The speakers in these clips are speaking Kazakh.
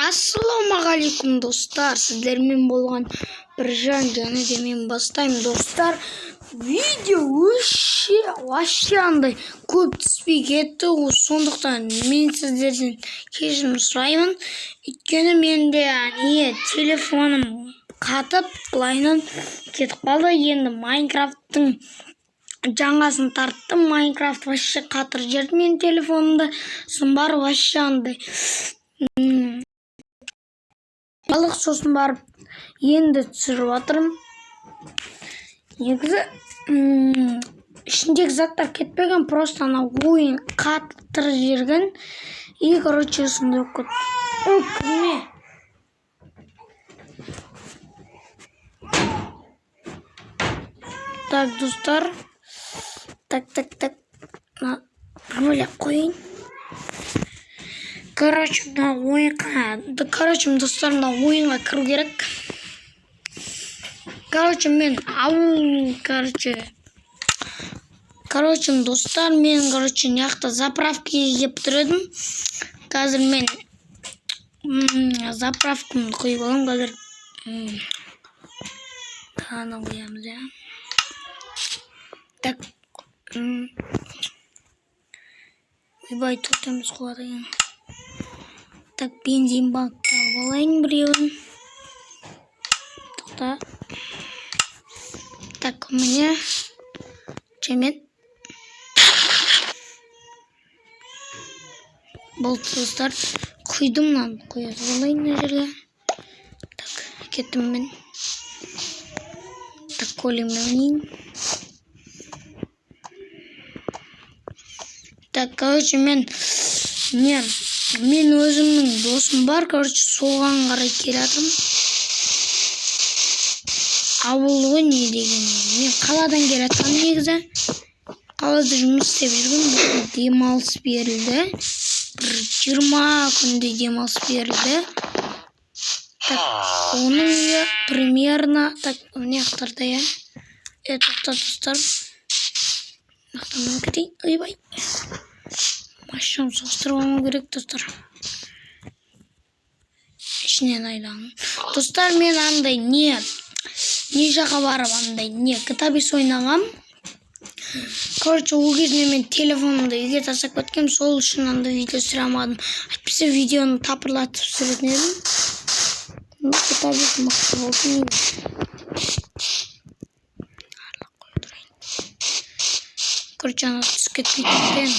Ассалаумағалейкум достар, сіздермен болған Біржан, және де мен бастаймын достар. Видео вообще андай көп түспей кетті, сондықтан мен сіздерден кешірім сұраймын. Өйткені менде телефоным қатып, былайынан кетіп қалды. Енді Майнкрафттың жаңасын тарттым. Майнкрафт вообще қатыр жерді менің телефонымда. Сосын бар вообще андай балық, сосын барып енді түсіріп жатырмын. Негізі ішіндегі заттар кетпеген, просто ана ойын қатыр жерген. И короче осындай болып кетті. Өкінме. Так, достар. Так. Бөлек қойын. Короче, достар, мына ойынға кіру керек. Достар, мен неяқта заправкаға кеп тұр едім. Қазір мен заправкамды қойып аламын. Қазір тағаны қоямыз, ja. Так. Ойбай, тоқтамыз қуады екен. Так, бензин бакқа алайын біреуін. Тоқта. Так, у меня чемет. Болды достар. Құйдым, қоятып алайын мына жерге. Так, кеттім мен. Так, колемді ойнайын. Так, короче, мен өзімнің досым бар, соған қарай келатым. Ауыл ғой не деген. Мен қаладан келатам негізі. Қалада жұмыс істеп жүргім, демалыс берілді. Бір 20 күнде демалыс берілді. Так, оның үйі примерно, так, міне ақтарда, ja. Тоқта достар. Мақтаман кетейін. Ойбай. Машинам соғыстырып алмау керек, достар. Ішінен айлағын. Достар, мен андай не жаққа барып андай GTA 5 ойнағам. Короче, ол кезде мен телефонымды үйге тастап кеткем, сол үшін андай видео түсіре алмадым. Әйтпесе видеоны тапырлатып түсіретін едім. GTA 5 мықты болды. Короче, ана түсіп кетпейтін.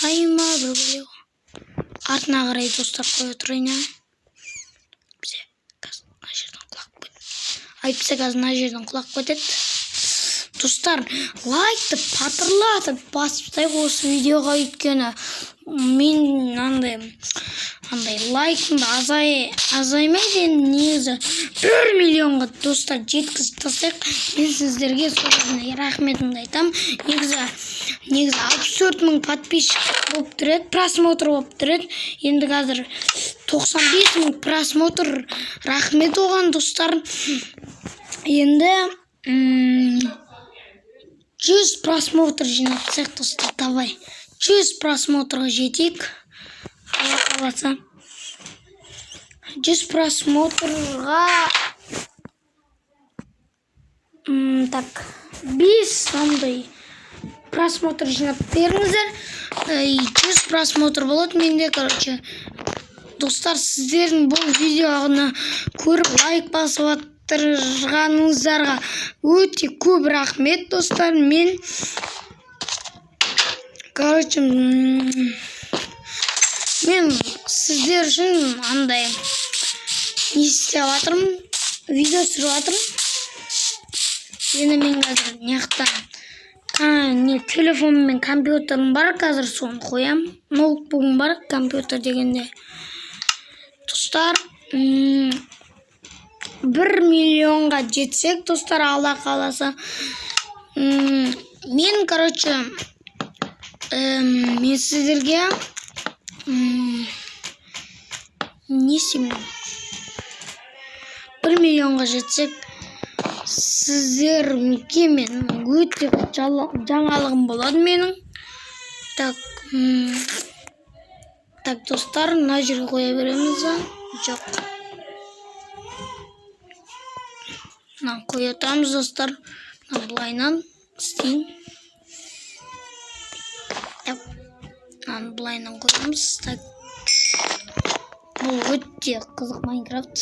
Сайма бір бөлеу. Артына қарай достар қоя тұрайын. Айтпаса қазір мына жерден құлақ кетеді. Достар, лайкты патырлатып басып тастайық осы видеоға, өйткені мен андай лайкымды азаймайды, негізі 1 миллионға достар жеткізіп тастайық. Мен сіздерге соған рахметімді айтам. Негізі 64 мың подписчик болып тұреді, просмотр болып тұреді. Енді қазір 95 мың просмотр. Рахмет оған достар. Енді 100 просмотр жинапсақ достар, давай. 100 просмотрға жетейік. Қаласа. 100 просмотрға так 5 андай просмотр жинап беріңіздер. 100 просмотр болады менде, короче. Достар, сіздердің бұл видеоны көріп лайк басып отырғаныңыздарға өте көп рахмет достар. Мен короче мен сіздер үшін андай не істеп жатырмын, видео түсіріп жатырмын. Енді мен қазір неяқта телефоным мен компьютерім бар, қазір соны қоям. Ноутбугым бар, компьютер дегенде. Достар, 1 миллионға жетсек, достар, Алла қаласа. Мен, короче, мен сіздерге не істеймін? 1 миллионға жетсек, сіздерге мен өте жаңалығым болады менің. Так. Так, достар, мына жерге қоя береміз ба? Жоқ. Мына қоя тұрамыз, достар. Мына былайынан істейін. Так. Мына былайынан қоямыз. Так. Бұл өте қызық Майнкрафт.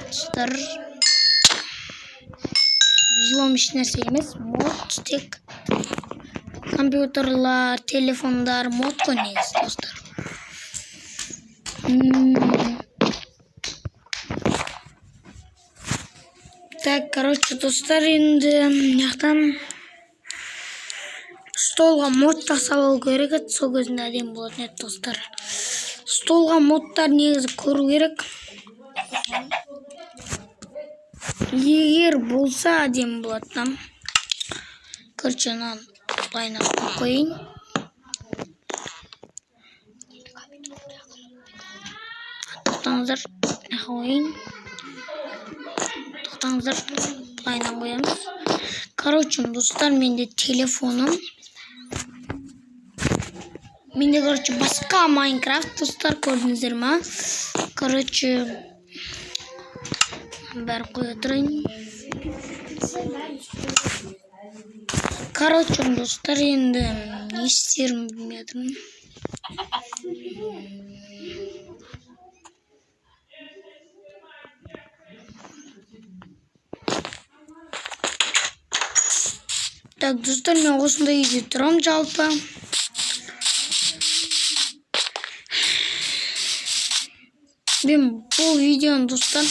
Достар. Взлом еш нәрсе емес, мод тек. Компьютерлар, телефондар, мод қой негізі, достар. Так, короче, достар, енді яқтан столға мод жасап алу керек еді, сол кезінде әдемі болатын еді, достар. Столға модтар негізі көру керек. Егер болса әдемі болатын. Короче, Bayna koyayım. To'xtangizlar, qo'ying. To'xtangizlar, bayna qo'yamiz. Короче, do'stlar, menda telefonim. Menda короче boshqa Minecraft do'stlar, ko'rdingizlarmi? Короче, bir qo'ya turing. Короче, достар, енді не істерімді білмедім. Так, достар, мен осындай үйде тұрам жалпы. Мен бұл видеоны, достар,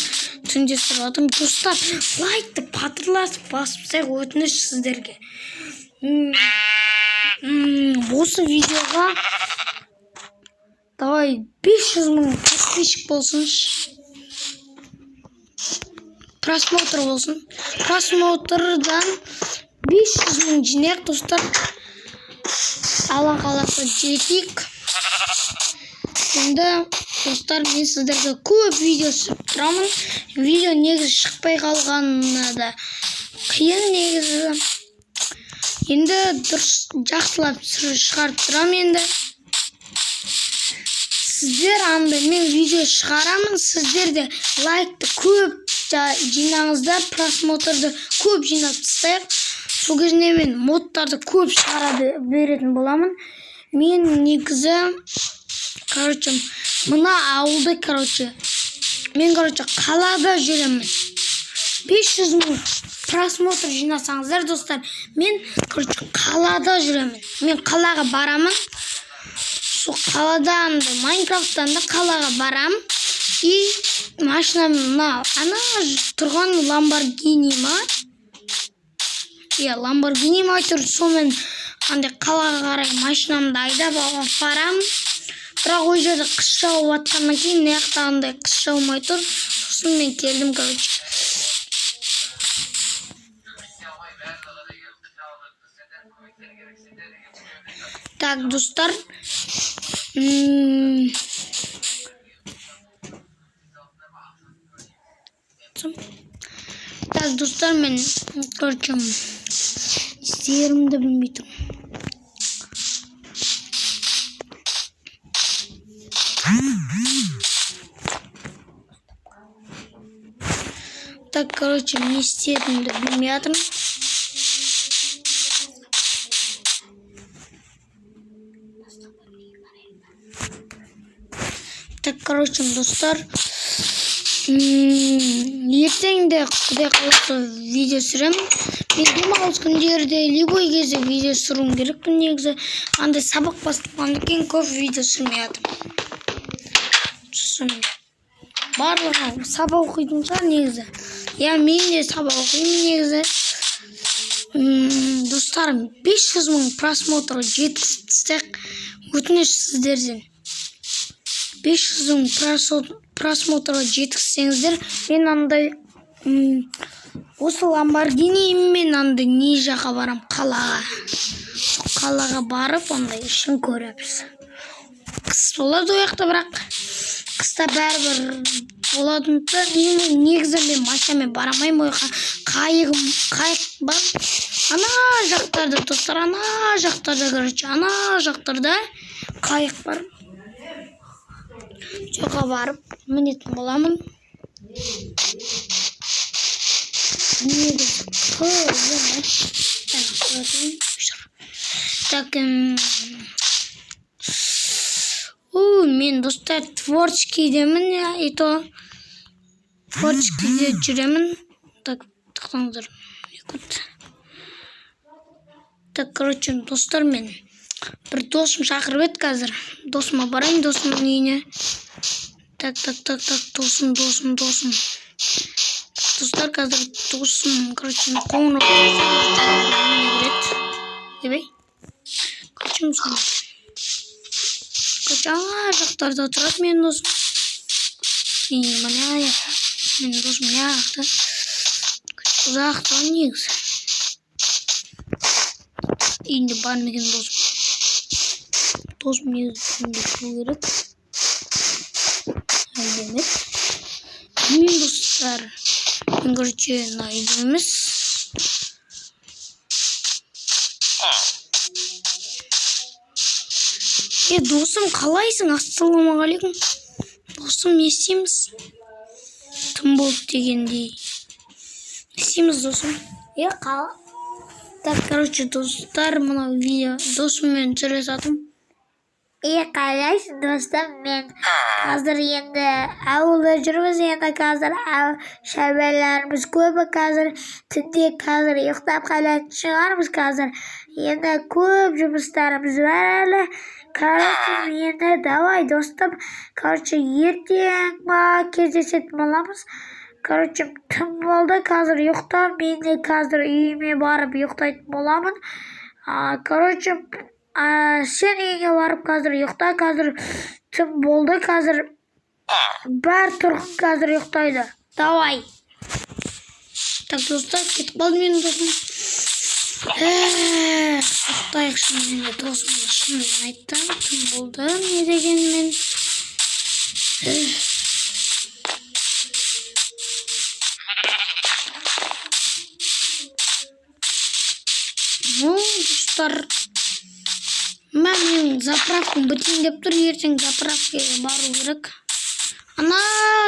түнде сұрадым. Достар, лайкты патырласып басып өтініш сіздерге. Осы видеоға давай 500 мың подписчик болсыншы. Просмотр болсын. Просмотрдан 500 мың жинайық, достар. Алла қаласа жетейік. Енді, достар, мен сіздерге көп видео түсіріп тұрамын. Видео негізі шықпай қалғанына да қиын негізі. Енді дұрыс жақсылап шығарып тұрам енді. Сіздер мен видео шығарамын, сіздер де лайкты көп жинаңыздар, просмотрды көп жинап тастайық. Сол кезінде мен модтарды көп шығара беретін боламын. Мен негізі, короче, мына ауылда, мен, қалада жүремін. 500 мың просмотр жинасаңыздар, достар, мен, қалада жүремін. Мен қалаға барамын. Сол қаладан да, Майнкрафттан да қалаға барам. И машинам, ана тұрған Lamborghini ма? Lamborghini ма тұр, сонымен қалаға қарай машинамды айдап барам. Бірақ ой жерде қыс жауып атқаннан кейін, неяқтағындай қыс жаумай тұр. Сосын мен келдім, Так, достар. Так, достар, мен, істерімді білмейтім. Так, не істерімді білмейтім. Так, достар, ертеңде құдай қаласа видео түсірем. Мен демалыс күндерде любой кезде видео түсіруім керекпін негізі. Андай сабақ бастағаннан кейін көп видео түсірмей жатырмын. Барлығы сабақ оқитын шығар негізі. Мен де сабақ оқимын негізі. Достарым, 500 мың просмотр жеткізсек, өтініш сіздерден. 500 мың просмотр жеткізсеңіздер, мен андай осы Lamborghini мен андай не жаққа барам, қалаға. Қалаға барып, андай ішін көреміз. Қыс болады ояқта, бірақ қыста бәрібір болатында, негізі мен машинамен барамаймын, қайық бар. Ана жақтарда достар, ана жақтарда, короче, ана жақтарда қайық бар. Жоға барып мінетін боламын. Так, мен достар творческийдемін, и то творческийде жүремін. Так, тақтаңыздар. Так, короче, достар, мен бір досым шақырып еді қазір. Досыма барайын, досымның үйіне. Так, досым. Достар, қазір досым, короче, қоңырау береді. Ебей. Короче, мұсылман. Короче, ана жақтарда тұрады мен досым. И мына аяқта. Мен досым аяқта. Ұзақта негізі. Үйінде бармеген досым. Досым негізі үйінде тұру керек. Әлдемет. Мен достар. Мен, короче, найдымыз. Досым, қалайсың? Ассалаумағалейкум. Досым, не істейміз? Тым болды дегендей. Не істейміз, досым? Қала. Так, короче, достар, мына видео досыммен сөйлесатым. Қалайсың, достым? Мен қазір енді ауылда жүрміз, енді қазір шәберлеріміз көбі қазір түнде қазір ұйықтап қалатын шығармыз қазір. Енді көп жұмыстарымыз бар әлі. Короче, енді давай, достым. Короче, ертең кездесетін боламыз. Короче, тым болды, қазір ұйықтап, мен де қазір үйіме барып ұйықтайтын боламын. Короче, сен үйіңе барып қазір ұйықта, қазір тым болды, қазір бар тұрғын қазір ұйықтайды. Давай. Так, достар, кетіп қалды менің досым. Ұйықтайық шынымен досым, шынымен айттым, тым болды, не дегенмен. Достар, мен заправкам бітейін деп тұр, ертең заправкаға бару керек. Ана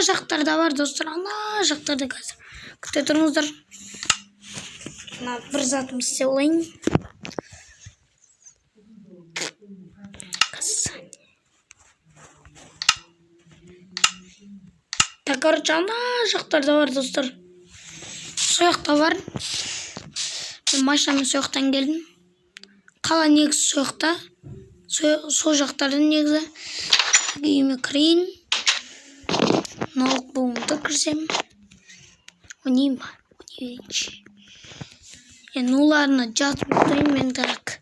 жақтарда бар, достар, ана жақтарда қазір. Күте тұрыңыздар. Бір затым істеп олайын. Так, короче, ана жақтарда бар, достар. Сояқта бар. Мен машинамен сояқтан келдім. Қала негізі сояқта. Сол жақтардан негізі. Үйіме кірейін. Налог болуымды кірсем. Ойнайын ба? Ойнайыншы. Оларына жатып отырайын, мен так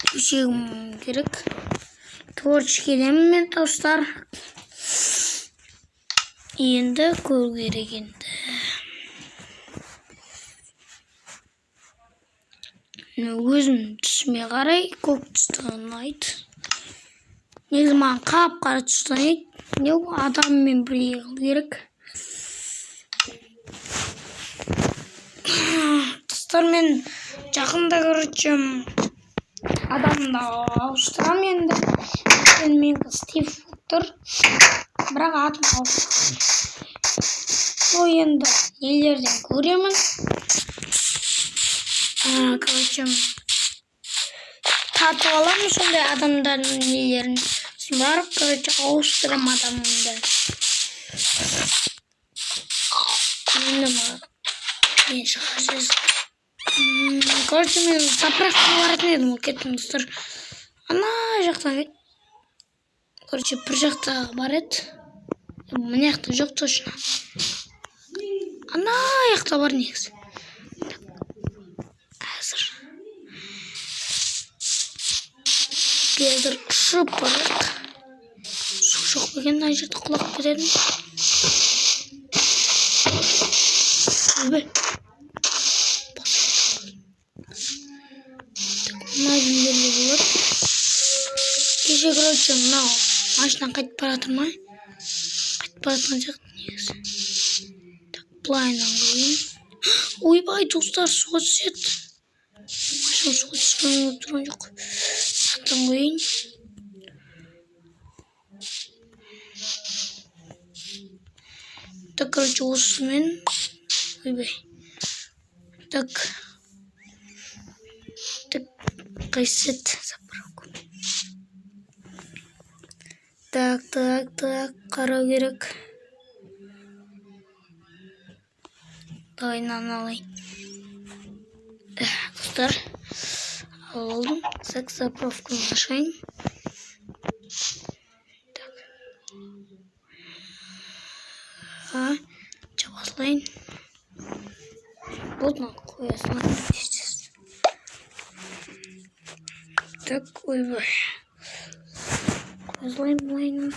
төсегім керек. Творческийдемін мен, достар. Енді көру керек енді. Өзім түсіме қарай көк түсті ұнайды. Негізі маған қап-қара түсті ұнайды. Адаммен бірге қыл керек. Достар, мен жақында, короче, адамды ауыстырам енді. Менікі Стив тұр. Бірақ атым ауыстырам. Сол енді нелерден көремін. Короче, татып аламын сондай адамдардың нелерін. Барып, короче, ауыстырам адамымды. Мен шығасыз. Короче, мен заправкаға баратын едім, кеттім, достар. Ана жақтан ет. Короче, бір жақта бар еді. Мына жақта жоқ точно. Ана жақта бар негізі. Қазір ұшып барық. Су жоқ беген, мына жерде құлап кетедім. Мына жөндерде болады. Кеше, короче, мынау машина қайтып баратыр ма? Қайтып баратқан сияқты негізі. Так, плайнан қойын. Ойбай, достар, суға түседі. Машина суға тұрған жоқ. Ақтан қойын. Так, короче, осымен. Ойбай. Так. Так, қайсет заправку. Так, қарау керек. Давай алайын. Достар, алдым. Так, заправканы ашайын. Так. Жабасылайын. Болды ма? Қоя салайын. Так, ойбай. Қоя салайын бұлайын.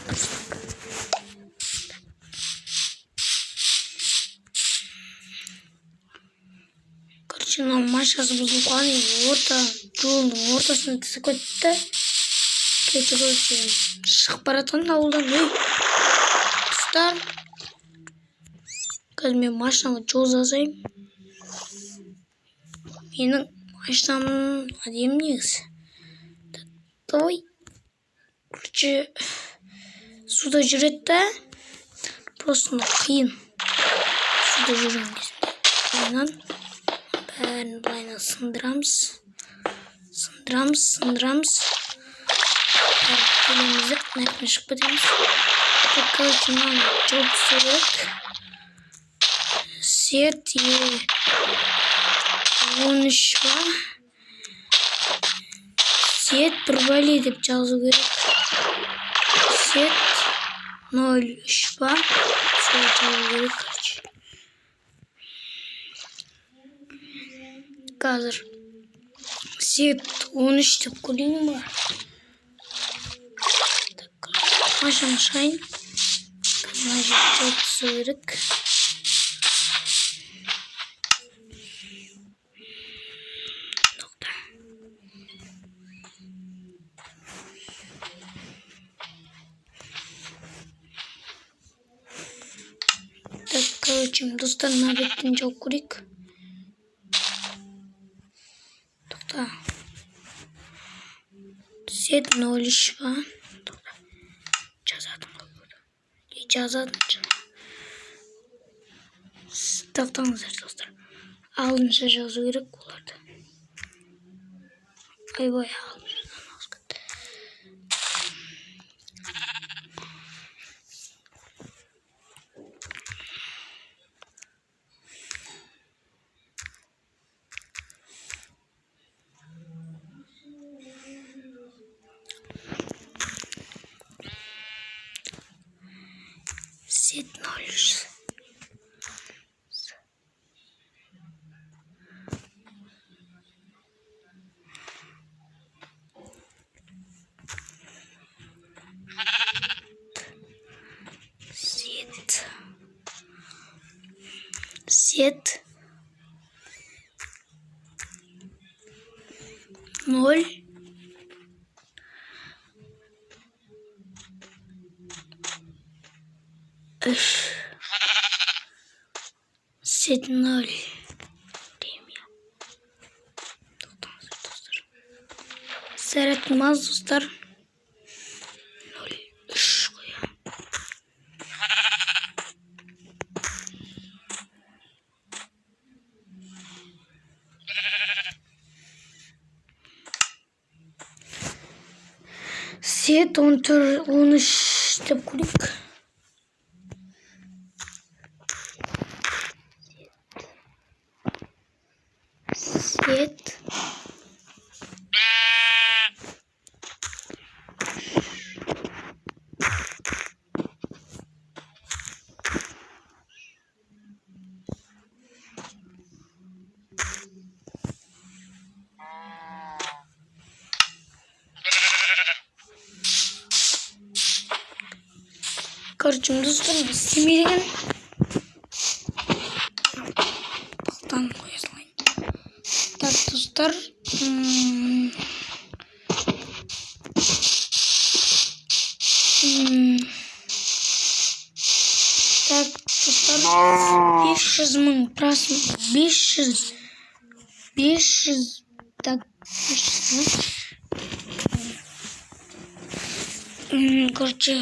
Короче, мынау машинасы бұзылған. Жолдың ортасына түсіп кетті. Кетті, короче, шығып баратқан ауылдан. Достар, қазір мен машинама жол жасаймын. Менің машинамның әдемі негізі. Давай. Короче, суда жүреді. Просто қиын. Суда жүрген кезінде. Бәрін былайынан сындырамыз. Келемізді нәрмен шығып кетеміз. Так, короче, мынаны жауып түсу керек. Свет 13 ба? Свет бір бәле деп жазу керек. Свет 03 ба? Сол жазу керек, короче. Қазір свет 13 деп көрейін ба? Машина шайын. Мына жерде жауып түсу керек. Так, короче, достар, мына беттен жауып көрейік. Тоқта. Свет 03 ба? Жазадым. Тоқтаңыздар, достар. Алдынша жазу керек оларды. Ойбай, алдыншадан ауыз кетті. Свет 03. Свет 0. Свет 0. Тоқтаңыздар, достар. Сәретмаз, достар. 03 қоя. Свет 13 деп көрейік. Свет. Короче, достар, істемеген. Бұқтан қоя салайын. Так, достар. Так, достар. 500 мың просмотр. 500. Так, Короче,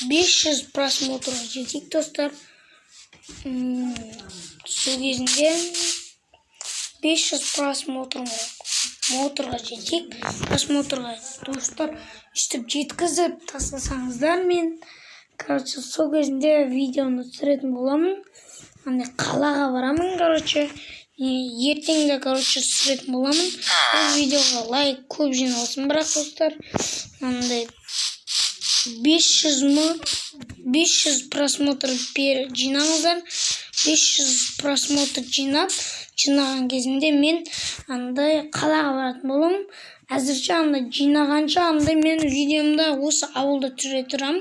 500 просмотрға жетейік достар. Сол кезінде 500 просмотрға жетейік. Просмотрға достар үштіп жеткізіп тастасаңыздар, мен короче сол кезінде видеоны түсіретін боламын. Андай қалаға барамын, короче ертеңде короче түсіретін боламын. Бұл видеоға лайк көп жиналсын, бірақ достар андай 500 просмотр жинаңыздар. 500 просмотр жинаған кезінде мен андай қалаға баратын боламын. Әзірше андай жинағанша андай мен видеомда осы ауылда түсіре тұрам.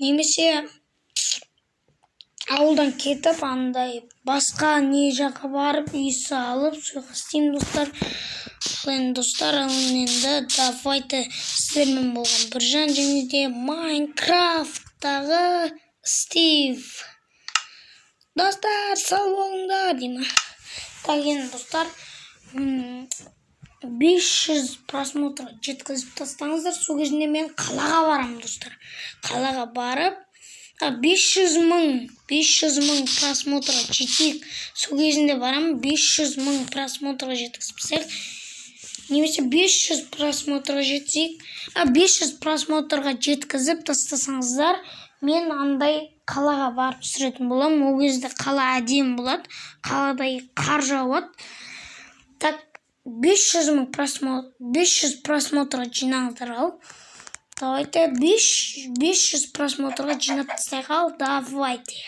Немесе ауылдан кетіп андай басқа не жаққа барып үй салып соға істеймін достар. Енді достар, енді давайте сіздермен болған Біржан және де Майнкрафттағы Стив. Достар, сау болыңдар деймін. Так, енді достар, 500 просмотрға жеткізіп тастаңыздар. Сол кезінде мен қалаға барамын достар. Қалаға барып 500 мың просмотрға жетейік. Сол кезінде барамын, 500 мың просмотрға жеткізіп немесе 500 просмотрға жетсек, 500 просмотрға жеткізіп тастасаңыздар, мен андай қалаға барып түсіретін боламын. Ол кезде қала әдемі болады, қаладай қар жауады. Так, 500 просмотрға жинаңыздар ал. Давайте 500 просмотрға жинап тастайық ал, давайте.